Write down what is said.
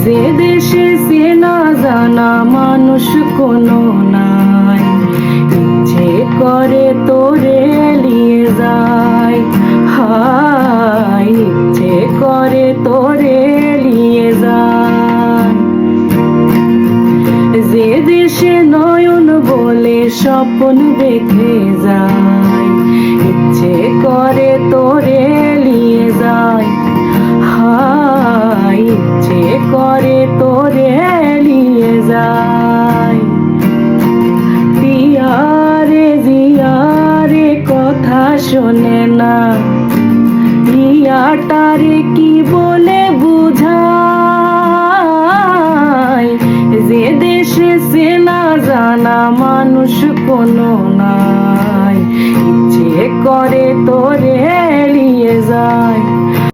যে দেশে চেনা জানা মানুষ কোনো নাই, ইচ্ছে করে তোরে নিয়ে যায়, হায় ইচ্ছে করে তোরে নিয়ে যায়। যে দেশে নয়ন বলে স্বপ্ন দেখে যায়, ইচ্ছে করে তোরে নিয়ে যায়, হায় ইচ্ছে করে তোরে নিয়ে যায়। পিয়ারে জিয়ারে কথা শোনে না, ইয়াটারে কি বলে বুঝায়। যে দেশে চেনা জানা মানুষ কোনো নাই, ইচ্ছে করে তোরে